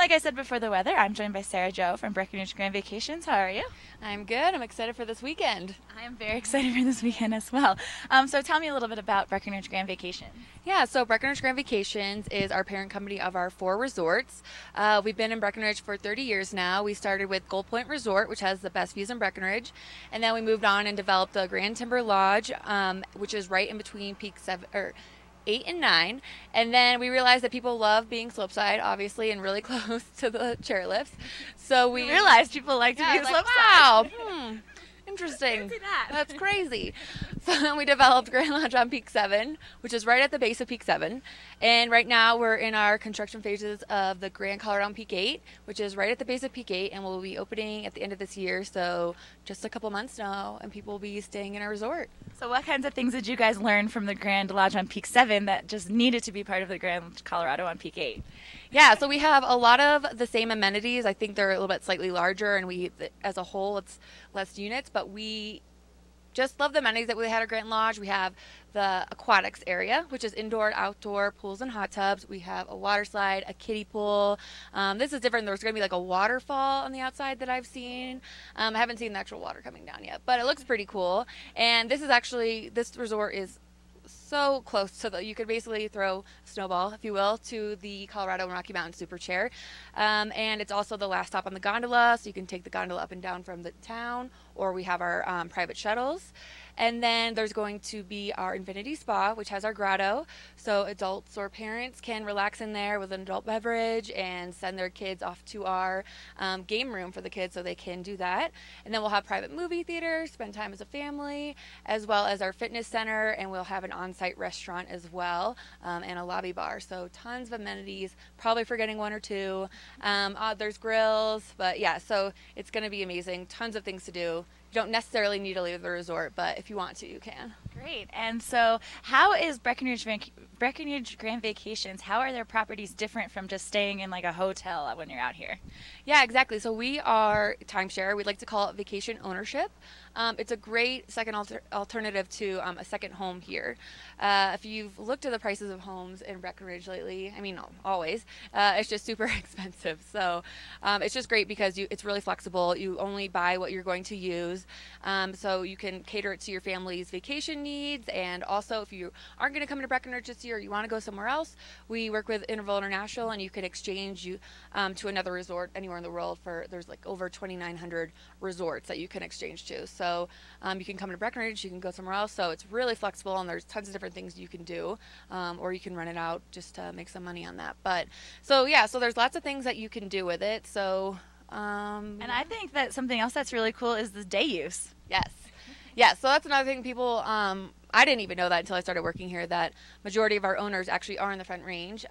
like I said before the weather, I'm joined by Sarah Jo from Breckenridge Grand Vacations. How are you? I'm good. I'm excited for this weekend. I am very excited for this weekend as well. So tell me a little bit about Breckenridge Grand Vacations. Yeah, so Breckenridge Grand Vacations is our parent company of our 4 resorts. We've been in Breckenridge for 30 years now. We started with Gold Point Resort, which has the best views in Breckenridge, and then we moved on and developed the Grand Timber Lodge, which is right in between Peak 7 or 8 and 9, and then we realized that people love being slopeside, obviously, and really close to the chairlifts. So we realized people like to be like, slopeside. wow, interesting. Fancy that. That's crazy. So then we developed Grand Lodge on Peak 7, which is right at the base of Peak 7. And right now we're in our construction phases of the Grand Colorado on Peak 8, which is right at the base of Peak 8, and we'll be opening at the end of this year. So just a couple months now, and people will be staying in our resort. So what kinds of things did you guys learn from the Grand Lodge on Peak 7 that just needed to be part of the Grand Colorado on Peak 8? Yeah, so we have a lot of the same amenities. I think they're a little bit slightly larger, and we, as a whole, it's less units, but we just love the amenities that we had at Grand Lodge. We have the aquatics area, which is indoor and outdoor pools and hot tubs. We have a water slide, a kiddie pool. This is different. There's going to be like a waterfall on the outside that I've seen. I haven't seen the actual water coming down yet, but it looks pretty cool. And this resort is so close to you could basically throw a snowball, if you will, to the Colorado and Rocky Mountain Super Chair. And it's also the last stop on the gondola, so you can take the gondola up and down from the town, or we have our private shuttles. And then there's going to be our Infinity Spa, which has our grotto, so adults or parents can relax in there with an adult beverage and send their kids off to our game room for the kids so they can do that. And then we'll have private movie theaters, spend time as a family, as well as our fitness center, and we'll have an on-site restaurant as well, and a lobby bar. So tons of amenities, probably forgetting one or two. There's grills, but yeah, so it's going to be amazing. Tons of things to do. You don't necessarily need to leave the resort, but if you want to, you can. Great. And so how is Breckenridge Grand Vacations, how are their properties different from just staying in like a hotel when you're out here? Yeah, exactly. So we are timeshare. We'd like to call it vacation ownership. It's a great second alternative to a second home here. If you've looked at the prices of homes in Breckenridge lately, I mean, always, it's just super expensive. So it's just great because it's really flexible. You only buy what you're going to use. So you can cater it to your family's vacation needs. And also, if you aren't going to come to Breckenridge this year, or you want to go somewhere else, we work with Interval International, and you can exchange to another resort anywhere in the world. There's like over 2,900 resorts that you can exchange to. So you can come to Breckenridge, you can go somewhere else. So it's really flexible, and there's tons of different things you can do, or you can rent it out just to make some money on that. But so yeah, so there's lots of things that you can do with it. So and I think that something else that's really cool is the day use. Yes. Yeah, so that's another thing people, I didn't even know that until I started working here, that majority of our owners actually are in the Front Range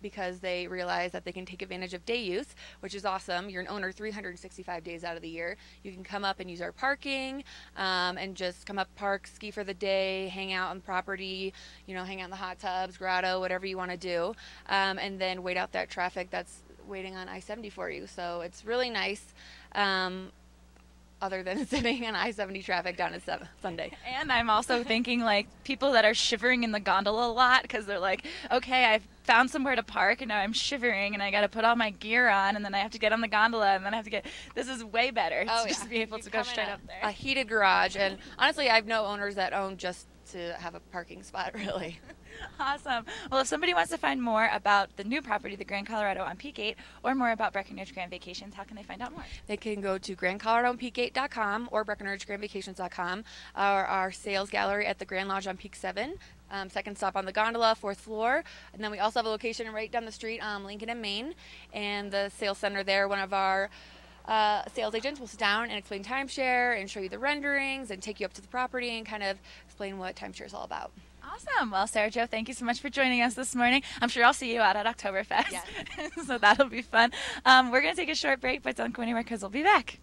because they realize that they can take advantage of day use, which is awesome. You're an owner 365 days out of the year. You can come up and use our parking and just come up, park, ski for the day, hang out on the property, hang out in the hot tubs, grotto, whatever you want to do, and then wait out that traffic that's waiting on I-70 for you. So it's really nice. Other than sitting in I-70 traffic down at Sunday. And I'm also thinking like people that are shivering in the gondola a lot because they're like, okay, I've found somewhere to park and now I'm shivering and I got to put all my gear on and then I have to get on the gondola and then I have to this is way better to just be able to go straight up there. A heated garage, and honestly, I have no owners that own just to have a parking spot, really. Awesome. Well, if somebody wants to find more about the new property, the Grand Colorado on Peak 8, or more about Breckenridge Grand Vacations, how can they find out more? They can go to grandcoloradoonpeak8.com or breckenridgegrandvacations.com, or our sales gallery at the Grand Lodge on Peak 7. Second stop on the gondola, 4th floor. And then we also have a location right down the street on Lincoln and Main. And the sales center there, one of our sales agents will sit down and explain timeshare and show you the renderings and take you up to the property and kind of explain what timeshare is all about. Awesome. Well, Sarah Jo, thank you so much for joining us this morning. I'm sure I'll see you out at Oktoberfest. Yes. So that'll be fun. We're going to take a short break, but don't go anywhere because we'll be back.